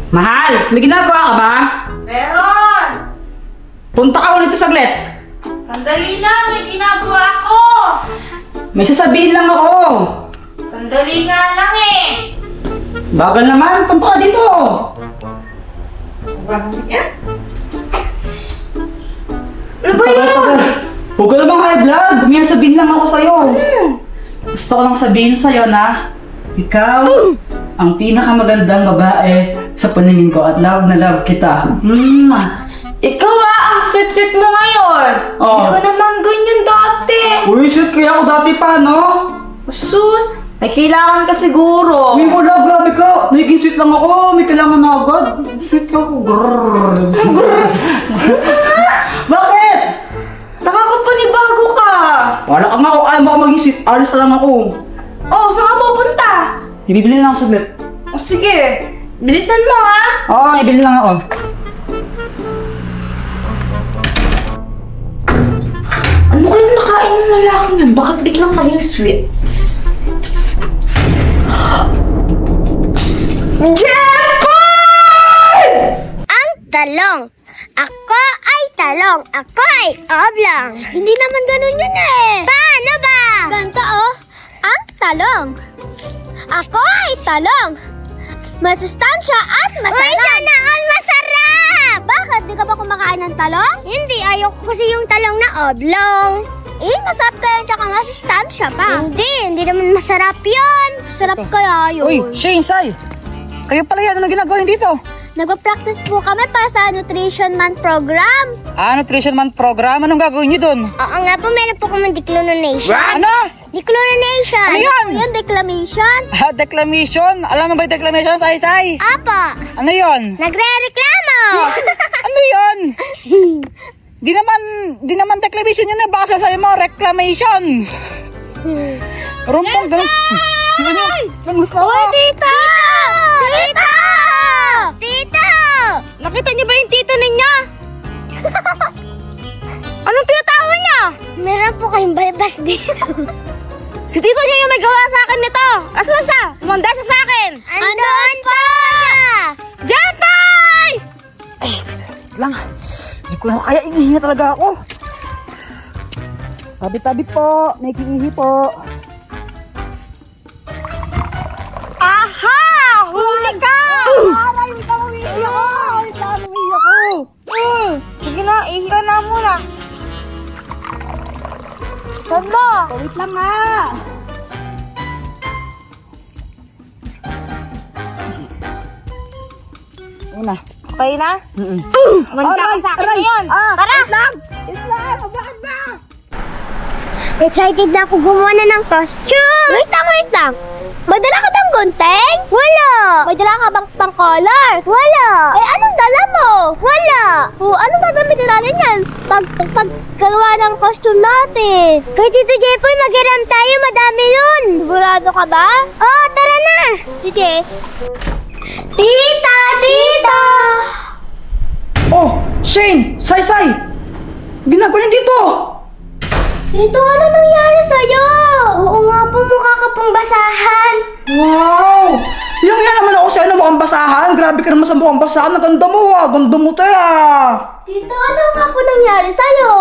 Mahal, may ginagawa ka ba? Meron! Punta ka ulit saglit. Sandali lang, may ginagawa ako! May sasabihin lang ako. Sandali nga lang eh! Bagal naman, punta ka dito. Yan? Ano ba yun? Huwag ka namang high blood. May sabihin lang ako sa'yo. Gusto ko lang sabihin sa'yo na ikaw ang pinakamagandang babae sa paningin ko at love na love kita. Ikaw ang sweet-sweet mo ngayon! Oh. Hindi ko naman ganyan dati! Uy, sweet kaya ako dati pa, no? Sus! May kailangan ka siguro! Uy, wala, grabe ka. Naging sweet lang ako. May kailangan na agad. Sweet ka ako. Grrrr. Bakit? Nakakapanibago ka! Wala ka nga ako. Ayaw mo maging sweet. Alis na lang ako. Oh, saan ka pupunta? Ibibili lang ako saglit. O sige, bilisan mo ha! Oo, ibili lang ako. Ano kayong nakain ng lalaki niyan? Bakit biglang naging sweet? Jeffy! Ang talong. Ako ay talong. Ako ay oblong. Hindi naman ganun yun eh. Paano ba? Ganito oh. Ang talong. Ako ay talong. Masustansya at masarap. Uy, sana all masarap! Bakit? Di ka ba kumakain ng talong? Hindi, ayoko kasi yung talong na oblong. Masarap kaya tsaka masustansya pa. Hindi naman masarap yun. Masarap kaya yun. Uy, Shane, Sai. Kayo pala yan. Ano ginagawa niyo dito? Nag-practice po kami para sa Nutrition Month program. Nutrition Month program. Anong gagawin niyo doon? Oo nga po, meron po kami declination. Ano? Declination. Ano yun? Yung declamation. Declamation? Alam mo ba yung declamation, Sai? Apa, Ano yun? nagre-reklamo. Ano yun? Di naman declamation yun eh. Baka sasabi mo, reclamation. Rumpong, ganun. Uy, tita! Tita! Tita! Nakita niyo ba yung tito ninyo? Anong tinatawa niya? Meron po kayong balbas dito. Si tito niya yung may gawa sa akin nito. Asan siya? Umanda siya sa akin. Andun po! Jeffy! Ay, lang. Hindi ko na kaya, inihinga talaga ako. Tabi-tabi po. May kiihi po. Aha! Huli ka! Aray, wait lang, umiihi ako. Wait lang, umiihi ako. Sige na, ihi ka na muna. Saan ba? Wait lang nga. Ayun na. Okay na? Manda ka sa akin ngayon. Tara! Bakit ba? Excited na ako gumawa na ng costume. Wait lang. May dala ka bang gunting? Wala. May dala ka bang pang-color? Wala. Anong dala mo? Wala. Anong gagamitin natin yan? Paggawa ng costume natin. Kay Tito Jeffoy, mag-iram tayo. Madami yun. Sigurado ka ba? Oo, tara na. Sige. Tita! Oh, Shane! Sai! Ginagawa niyo dito! Tito, ano nangyari sa'yo? Oo nga po, mukha ka pong basahan. Wow! Yung yan naman ako sa'yo na mukhang basahan. Grabe ka naman sa mukhang basahan. Ang ganda mo ah. Ganda mo tayo ah. Tito, ano nga po nangyari sa'yo?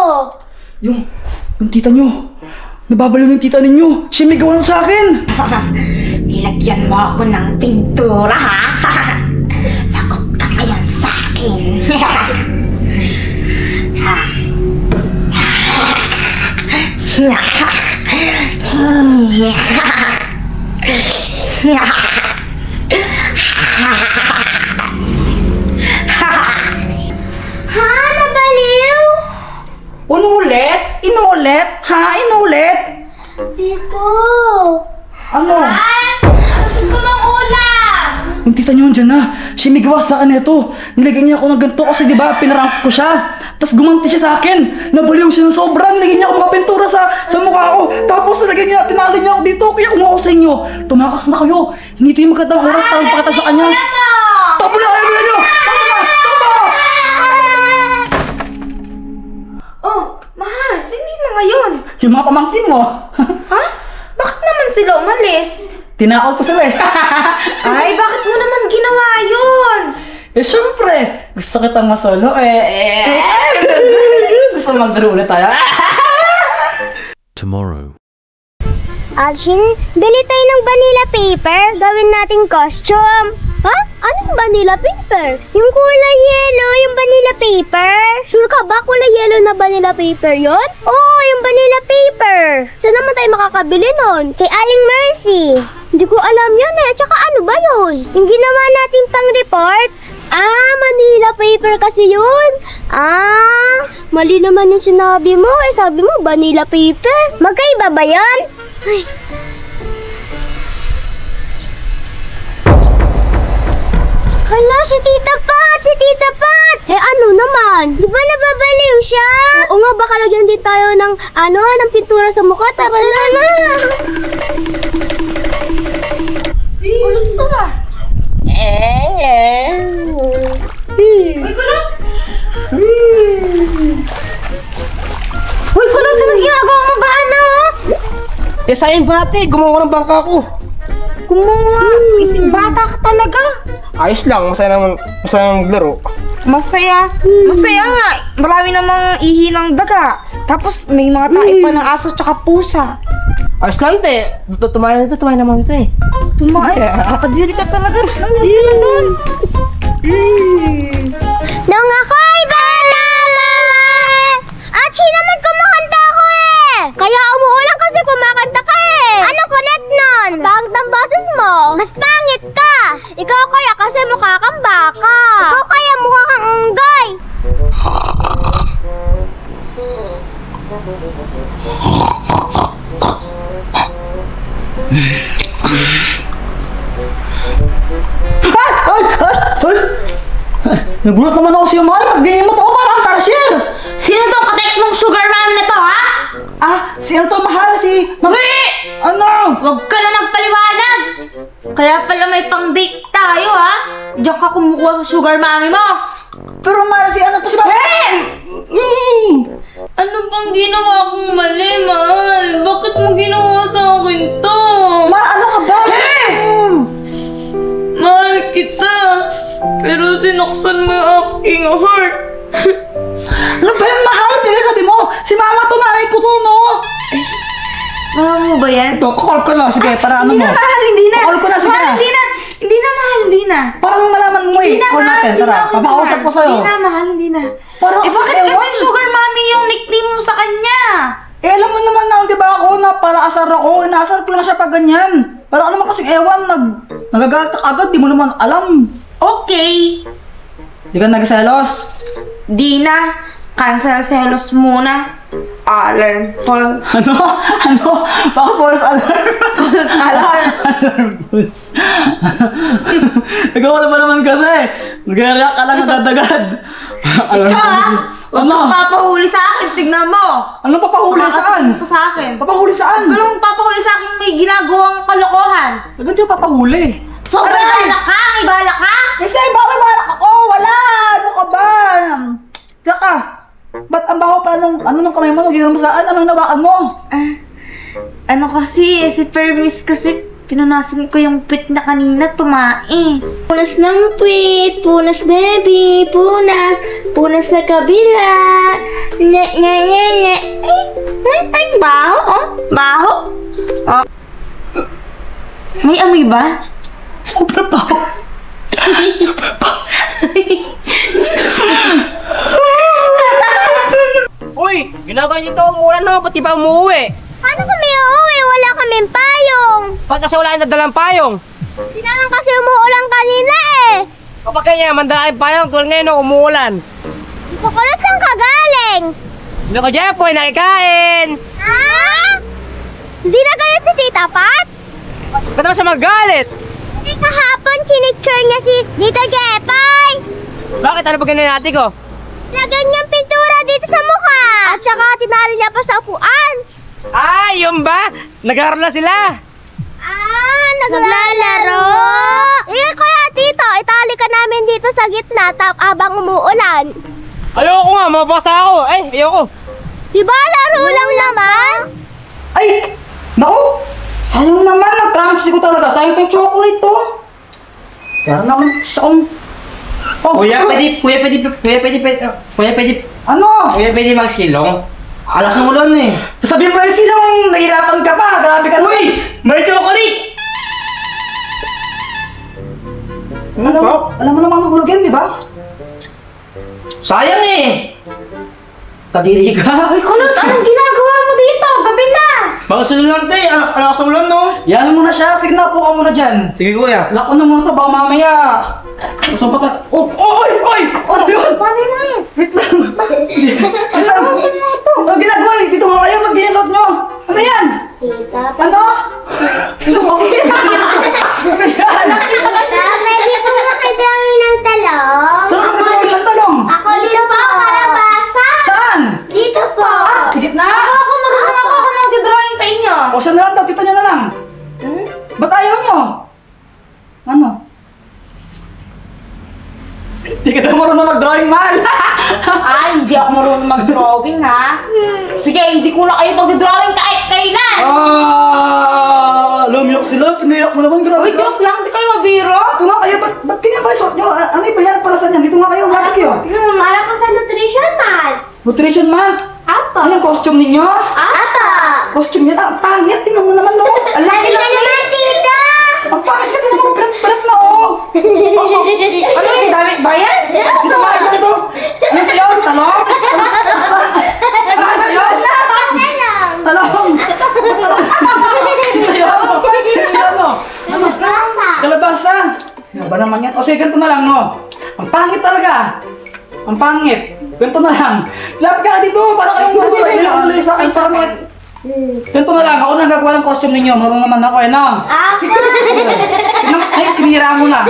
Yung tita nyo. Nababaliw yung tita ninyo. Siya may gawa sa akin. Nilagyan mo ako ng pintura, ha? Lagot ka ngayon sa akin. Nabaliw? Inuulit? Inuulit? Tito. Ano? Gusto ng ulam! Yung tita nyo andyan na. Siya may gawa sa akin ito. Nilagyan niya ako ng ganito kasi diba pinarank ko siya. Tapos gumanti siya sa akin. Nabaliw siya ng sobrang. Nilagyan niya ako mga pintura sa mukha ko. Tapos nilagyan niya, tinali niya ako dito. Kaya kumuha ko sa inyo. Tumakas na kayo. Hindi ito yung magandang oras para magpakita sa kanya. Tapo na kayo niyo! Oh, mahal, sino yung mga yun? Yung mga pamangkin mo. Ha? Bakit naman sila umalis? Tinakot ko sila eh. Ay, bakit mo naman ginawa yun? Eh, syempre, gusto kitang masolo gusto maglaro ulit tayo. Tomorrow. Alshin, bili tayo ng vanilla paper. Gawin nating costume. Ha? Anong vanilla paper? Yung kulay yellow, yung vanilla paper. Sure ka ba kulay yellow na vanilla paper yon? Oo, yung vanilla paper. Saan naman tayo makakabili nun? Kay Aling Mercy. Hindi ko alam yun eh. Tsaka ano ba yun? Yung ginawa natin pang report? Ah, Manila paper kasi yun. Ah, mali naman yung sinabi mo. Eh, sabi mo vanilla paper. Magkaiba ba yun? Ay. Hala, si Tita Pat! Si Tita Pat! Eh, ano naman? Di ba nababaliw siya? Oo nga, baka lagyan din tayo ng, ng pintura sa mukha. Tara na! Ulit ito ba? Uy, kulot! Uy, kulot! Anong ginagawa mo ba, anak? Eh, sayang ba ate? Gumawa ng bangka ko. Kumuha! Isang bata ka talaga! Ayos lang, masaya naman maglaro. Masaya. Masaya nga. Marami namang ihi ng daga. Tapos may mga tae pa ng aso tsaka pusa. Ayos lang, te. Tumayan naman dito eh. Tumae. Nakadiri ka talaga. Nangyari na doon. Nung ako'y bata, at naman kumakanta ko eh. Kaya umuulan kasi kumakanta ka eh. Ano connect nun? Pangit ang boses mo. Mas pangit ka. Ikaw kaya kasi mukha kang baka. Ikaw kaya mukha kang unggoy. Nagulat naman ako sa'yo, mahal. Pag-game mo ako parang tarsier. Sino tong ka-text mong sugar mami na to, ha? Ah, sino to, mahal? Si... Uy! Ano? Huwag ka na magpaliwanag! Kaya pala may pang-date tayo, ha? Diyan ka kumukuha sa sugar mami mo! Pero mahal, si ano to, si Mama? Ano bang ginawa kong mali, mahal? Bakit mo ginawa sa akin to? Mahal, ano ka ba? Mahal kita! Pero sinaktan mo yung aking heart! Ano ba yan, mahal? Hindi sabi mo, si Mama to, nanay ko to, no? Mahal mo ba yan? Ito, call ko na, sige, para ano Hindi mo? na, mahal, hindi na! Call ko na, sige Mahal, na. hindi na! Hindi na, mahal, hindi na! Parang malaman mo eh, Hindi na, call mahal, natin, hindi tara. na, okay na, Kapakausap ko mahal. sa'yo. Hindi na, mahal, hindi na. Parang Eh, bakit ewan. kasi sugar mommy yung nickname mo sa kanya? Eh, alam mo naman na, di ba ako, na palaasar ako, inaasar ko lang siya pag ganyan. Parang ano naman kasing ewan, nagagalit ka agad, di mo naman alam. Okay. Di ka nagselos. Di na. Cancel selos muna. Alarm false. Ano? Baka false alarm. False alarm. Alarm false. Ikaw wala ba naman kasi? Nag-react ka lang agad-agad. Alarm Ikaw, false. Huwag Ano? kang papahuli sa akin. Tignan mo. Ano papahuli saan? Makakatingin ka sa akin. Papahuli saan? Huwag ka lang papahuli sa akin may ginagawang kalokohan. Agad yung papahuli. So, may balak ka? May balak ka? Kasi bakit balak ako? Wala! Ano ka ba? Tsaka, ba't ang baho pa nung kamay mo? Nung mo saan? Anong nawakan mo? Ano kasi, si Permis kasi pinunasan ko yung pit na kanina, tumae. Punas ng pit, punas baby, punas, punas sa kabila. Nye, nye, nye, nye. Ay, baho, oh, baho. Oh. May amoy ba? Sobrang baho. Sobrang baho. Uy, ginagawa niyo to, umulan na, pati ba umuwi? Paano kami uuwi? Wala kaming payong. Ba't kasi wala yung nadalang payong? Di naman kasi umuulan kanina eh. Kapag ganyan, mandala yung payong, tulad ngayon, no, umuulan. Kukulot lang kagaling. Hindi ko, Jeffoy, nakikain! Ha? Hindi na galit si Tita Pat? Ba't naman siya magalit? Hindi kahapon sinicture niya si Tita Jepay. Bakit? Ano ba ganyan natin ko? Lagyan niyang pintura dito sa mukha. At saka tinali niya pa sa upuan. Ah, yun ba? Naglaro na sila! Ah, naglalaro. Eh, kaya tito, itali ka namin dito sa gitna habang umuulan. Ayoko nga, mabasa ako! Ayoko! Diba laro lang naman? Ay! Naku! Sayang naman! Nag-promise ko talaga. Sayang yung chocolate to. Kaya naman gusto kong Oh, Kuya, pwede magsilong. Alas ng ulan eh. Sabihin mo yung sinong nahihirapan ka pa. Grabe ka. Uy! May chocolate! Alam mo namang nahulog yan, di ba? Sayang eh! Kadiri ka. Uy, Kulot, anong ginagawa mo dito? Gabi na! Mga sulante, alas ng ulan no? Yan mo na siya. Sige na, puka muna dyan. Sige kuya. Lako na muna to, baka mamaya. Gusto pa ta... Oh, oy! Ano yun? Paano mo yan? Wait lang. Wait lang. Ano ginagawa? Dito nga kayo, mag-ganyan suot nyo. Ano yan? Tita, Ano? Okay. Ano yan? pwede po makidrawing ng talong? Saan ka gagawin ng talong? Ako dito po, kalabasa. Saan? Dito po. Sige na. Ako, marunong ako nag-drawing sa inyo. O saan na lang daw? Kita nyo na lang. Ba't ayaw nyo? Ano? Hindi ka daw marunong mag-drawing, mahal. Ay, hindi ako marunong mag-drawing, ha? Sige, hindi ko na kayo mag-drawing kahit kailan. Lumiyok sila. Pinayak mo naman. Grabe Uy, ka. joke lang, di kayo mabiro. Dito nga kayo. Ba't ganyan ba yung suot nyo? Ano yung bayan para saan yan? Dito nga kayo. Lapit kayo. Para po sa nutrition man. Nutrition man. Apo. Ano yung costume ninyo? Apo. Costume yan? Ang pangit. Tingnan mo naman, no? Ang laki Halika na. naman, tita. Ang pangit ka. Tingnan mo. Berat na, oh. Ano yung dami ba yan? Dito nga. Ito. Ano sa'yo? Talong? Ano sa'yo? Talong. Talong. Sa'yo? Sa'yo, no? Ano? Kalabasa. Kalabasa. Ano ba naman yan? O sige, ganito na lang, no? Ang pangit talaga. Ang pangit. Ganito na lang. Lapit ka dito. Para kayong mabuhay. Sa akin, para mga... Ganito na lang. Ako nang gagawa ng costume ninyo. Marunong naman ako, eh, no? Apo. Ay, sinira mo na.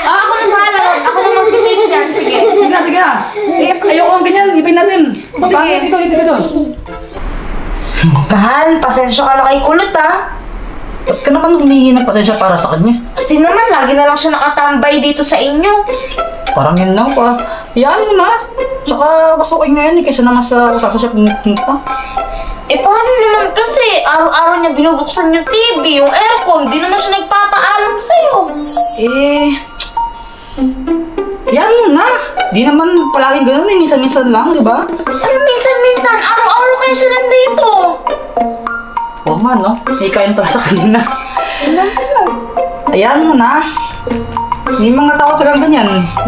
Ako na bahala. Ako na mag-tape dyan. Sige. Sige na, sige na. Eh, ayoko lang ganyan. Ibig natin. Ang pangit dito, dito. Mahal, pasensya ka na kay Kulot, ha? Ba't ka naman humingi ng pasensya para sa kanya? Kasi naman, lagi na lang siya nakatambay dito sa inyo. Parang yan lang pa. Hayaan mo na. Tsaka mas okay ngayon eh, kaysa naman sa usasa siya pumunta. Eh, paano naman kasi? Araw-araw niya binubuksan yung TV, yung aircon. Di naman siya nagpapaalam sa'yo. Eh... Hayaan mo na. Di naman palagi ganun eh, minsan-minsan lang, di ba? Ano minsan-minsan? Araw-araw kayo siya nandito. Oo nga, no? May kain pala siya kanina. Hayaan mo na. May mga tao talagang ganyan.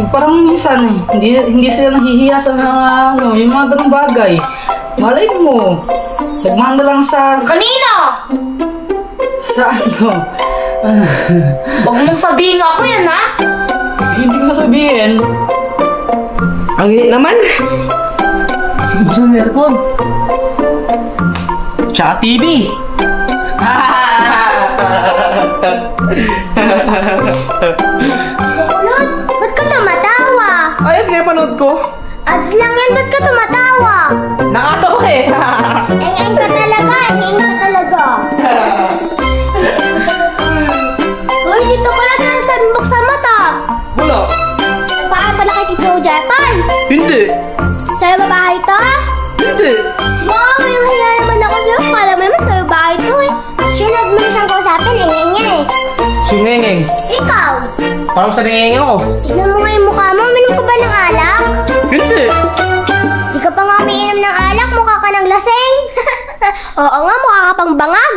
Parang minsan eh, hindi sila nahihiya sa mga, ano, yung mga ganung bagay. Malay mo. Nagmahal na lang sa... Kanina! Sa ano? Huwag mong sabihin ako yan, ha? Hindi ko sabihin. Ang init naman. Gusto ng aircon. Tsaka TV. Kulot, ba't ka tumatawa? Ay, pinapanood ko. Ads lang yan, ba't ka tumatawa? Nakatawa eh. Eng-eng ka talaga, eng-eng ka talaga. Uy, dito ka lang nagsambok sa mata. Wala. Nagpaan pala kay Tito Jepan. Hindi. Sa'yo babae to? Hindi. Wow, yung hiya naman ako sa'yo. Kala mo naman sa'yo babae to eh. Sinad mo na siyang kausapin, eng-eng niya eh. Sungengeng. Ikaw, Parang sa ngengeng ako. tignan mo nga yung mukha mo. Minom ka ba ng alak? Hindi. Di ka pa nga umiinom ng alak, mukha ka ng laseng. Oo nga, mukha ka pang bangag.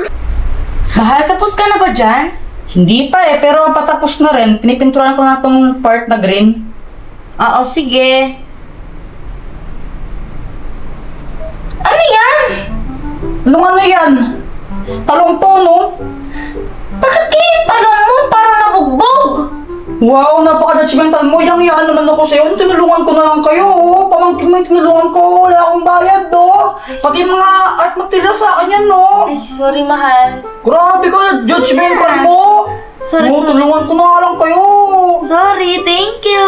Mahal, tapos ka na ba dyan? Hindi pa eh, pero patapos na rin. Pinipinturan ko na tong part na green. Oo, sige. Ano yan? Anong ano yan? Talong to, no? Bakit kayo yung tanong mo? Parang nabugbog. Wow, napaka-judgmental mo. Yang naman ako sa'yo. Tinulungan ko na lang kayo, oh. Pamangkin mo yung tinulungan ko. Wala akong bayad, oh. Pati mga art material sa akin yan, no. Ay, sorry, mahal. Grabe ka, judgmental mo. Sorry, Oh, sorry. tulungan ko na nga lang kayo. Sorry, thank you.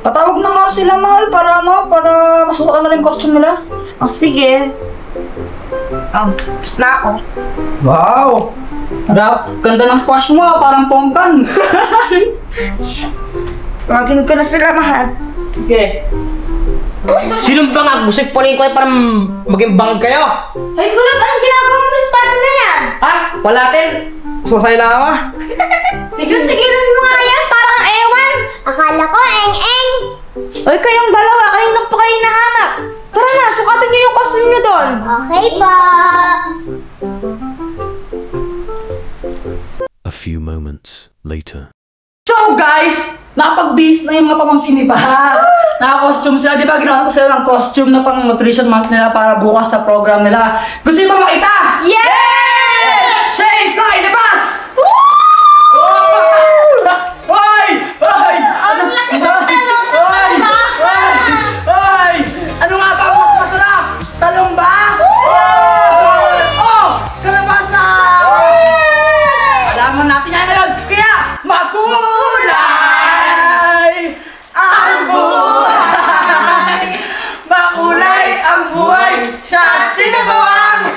Patawag na nga sila, mahal, para ano, para masukat na lang yung costume nila. O, sige. Tapos na ako. Wow! Ganda ng squash mo, parang pongkan. Maging ko na sila, mahal. Okay. Sinong bangag? Busik po rin ko para maging bang kayo. Ay, Kulot, anong ginagawa mo sa espada na yan? Ha? Wala tin. Susay lang ako. Tigil-tigilan mo nga yan, parang ewan. Oy, kayong dalawa, kanina pa kayo hinahanap. Tara na, sukatan niyo yung costume niyo doon. Okay po. A few moments later. So guys, nakapag-base na yung mga pamangkin ni Bah. Naka-costume sila, di ba? Ginawa ko sila ng costume na pang nutrition month nila para bukas sa program nila. Gusto niyo ba makita? Yes! Shay, Sai, Libas! Hoy! Hoy! Ang laki ng talong ng Hoy! kalabasa! Hoy! Ano nga ba ang mas masarap? Talong ba? Oh! Kalabasa! Alaman natin yan ngayon, kaya makulay ang buhay! Makulay ang buhay sa sinabawang!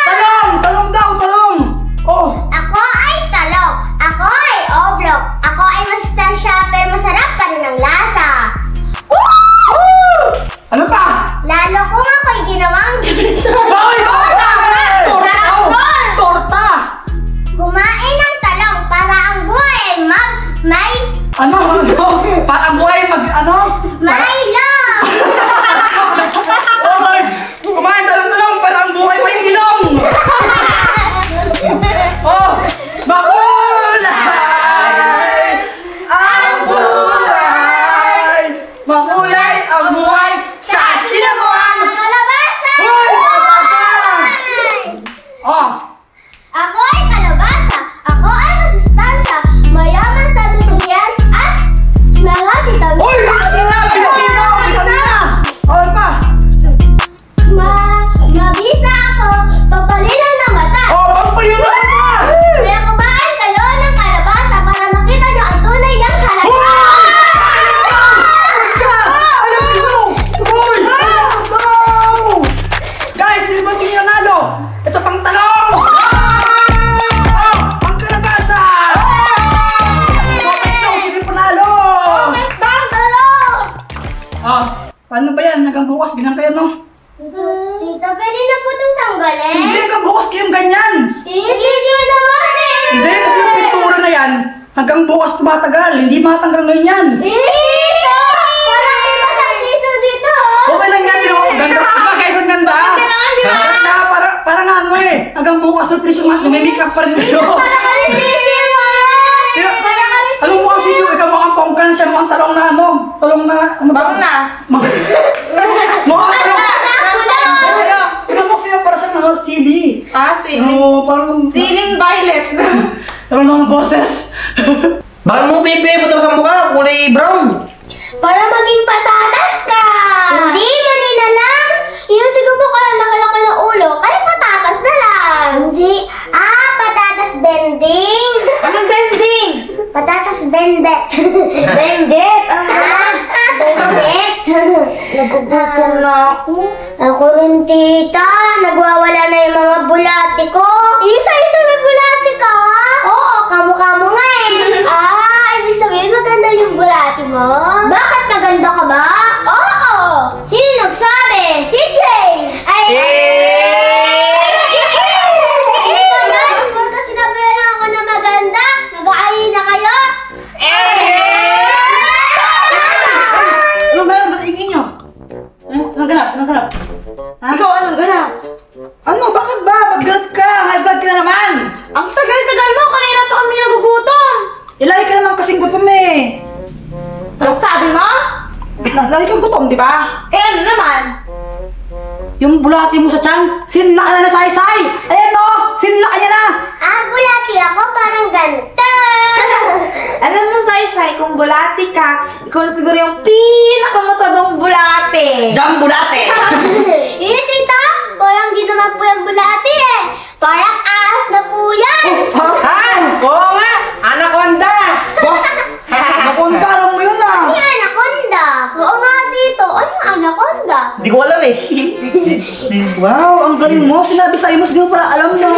Talong! Talong daw! Talong! Oh! Ako ay talong. Ako ay oblong. Ako ay masustansya pero masarap pa rin ang lasa. Ano pa? Lalo kung ako'y ginawang Hoy! Torta! Torta! Torta! kumain ng talong para ang buhay ay may Ano? Ano? Parang buhay ano? Milo! Oh my! Kumain talong-talong para ang buhay may ilong! Oh! Makulay! Ang buhay! Makulay ang buhay sa sinamuan! Kalabasa! Hoy! Kalabasa! Oh! Ako ay kalabasa. Ako ay masustansya. Mayaman sa nutrients at mga vitamin. Hoy! Vitamina! Vitamina! Vitamina! Oh, ano pa? Mabisa ako. Papalinan ng mata. Oh, pampayunan ka pa! Kaya kumain kayo ng kalabasa para makita nyo ang tunay ng halaga. Guys, sino ba nanalo? Ito pang talong! Ang kalabasa! Sino panalo? Paano ba yan? Hanggang bukas, ganyan kayo, no? Tita, pwede na po itong tanggalin? Hindi, hanggang bukas kayong ganyan! Hindi naman eh! Hindi, kasi yung pintura na yan, hanggang bukas tumatagal. Hindi matanggal ngayon yan. Tita! Parang iba sa siso dito. Okay lang yan, pero ang ganda. Diba guys, ang ganda? Ganda, parang ano eh. Hanggang bukas sa presyo mat, may makeup pa rin kayo. Ano mo ang sisiyo? Ikaw mukhang pongkan siya, mukhang talong na ano? Talong na, ano ba? Bangnas. Mukhang talong. Tingnan mo siya para siyang ano, sili. Ano, parang... Siling violet. Ano ng boses? Bakit mo pipi putok sa mukha? Kulay brown. Para maging patatas ka! Hindi mo ninalang! Yung tignan mo kaya nakalaki ng ulo, kaya patatas na lang! Hindi! Patatas bending! Anong bending? Patatas bendet! Bendet. Ano ba? Bendet! Nagugutom na ako. Ako rin, tita. Nagwawala na yung mga bulati ko. Isa-isa may bulati ka? Oo, kamukha mo nga eh. Ibig sabihin maganda yung bulati mo? Bakit maganda ka ba? Oo! Sino nagsabi? Si James! Pagka sinabi na ako na maganda, nag-aayi na kayo? Ano meron? Ba't ingin nyo? Anong ganap? Anong ganap? Ha? Ikaw, anong ganap? Ano? Bakit ba? Pag-ganap ka! High blood ka na naman! Ang tagal-tagal mo, kanina pa kami nagugutom. Ilay ka naman kasing gutom eh! Anong sabi mo? Lagi kang gutom, di ba? Ano naman? Yung bulati mo sa tiyan, sinla ka na na say-say! Ayan o! Sinla ka niya na! Bulati ako parang ganito. Alam mo, Sai-Sai, kung bulati ka, ikaw na siguro yung pinakamatabang bulati. Jam bulate! Tita, parang di naman po yung bulati eh. Parang ahas na po yan. Oo nga! Anaconda! Napunta, alam mo yun ah! Ano yung anaconda? Oo nga, tito. Ano yung anaconda? Di ko alam eh. Wow, ang galing mo! Sinabi sa'yo mo, hindi mo pala alam no!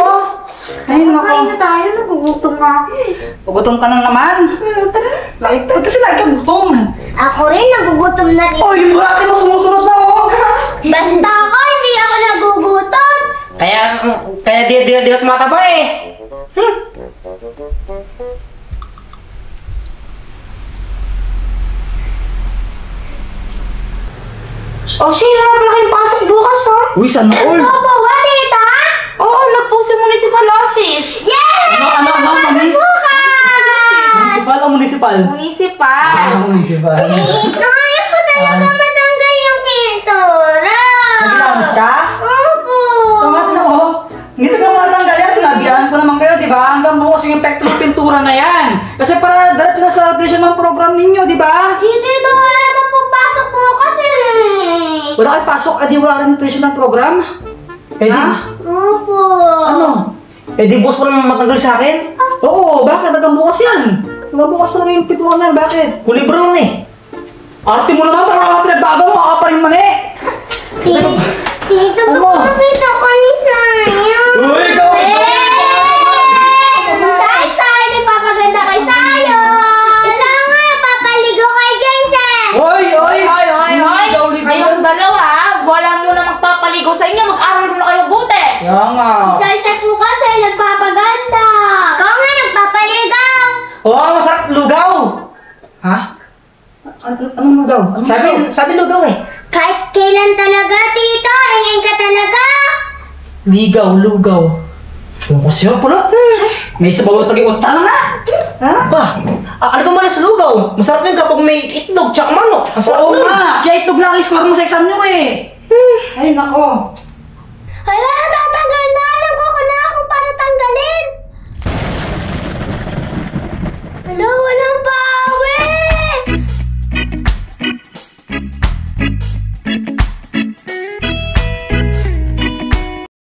Ay, Kain nako. na tayo, nagugutom na ako eh. Pagutom ka na naman. Lagi kasi lagi kang gutom. Ako rin, nagugutom na rin. Oh, yung bulate mo sumusunod na oh! Basta ako, hindi ako nagugutom. Kaya di ka tumataba eh. Oh, Sheila, wala pala kayong pasok bukas, ha? Uy, sana all. Opo, ba, tita? Oo, nag-post yung municipal office. Yes! Mani? Municipal o municipal? Municipal. Municipal. Ito, ayaw ko talaga matanggal yung pintura. Nagilamos ka? Opo. Tumatin ako. Hindi ka matanggal yan. Sinabihan ko naman kayo, di ba? Hanggang bukas yung epekto ng pintura na yan. Kasi para diretso na sa admission ng program ninyo, di ba? Dito, wala naman pupasok po kasi. Wala kayo pasok, adi wala rin nutrition ng program? Eh di, Opo. Ano? eh di boss pa naman matanggal sa akin. Oo, bakit? Hanggang bukas yan. Hanggang bukas talaga yung pintura na yan. Bakit? Kulibro nun eh. Arte mo naman, parang mga pinagbago mo, ka pa rin mani. Tito, Ano? nakita ko ni Sayo. Uy, ikaw! Say, nagpapaganda kay Sayo. Ikaw nga, papaligo kay Jensen. Hoy! Hoy! Kayong dalawa, wala muna magpapaligo sa inyo. Mag-aral muna kayo buti. Kaya nga. Say po kasi nagpapaganda. Ikaw nga, nagpapaligaw. Oo, masarap lugaw! Ha? Anong lugaw? Sabi lugaw eh. Kahit kailan talaga, Tito. Ingin ka talaga. Ligaw, lugaw. Masarap pala. May sabaw tagi unta na nga. Ha? Ba, ano ba man sa lugaw? Masarap yun kapag may itlog tsaka manok. Masarap Oo nun. nga. Kaya itog lang ang score mo sa exam nyo eh. Ay, nako. Hala,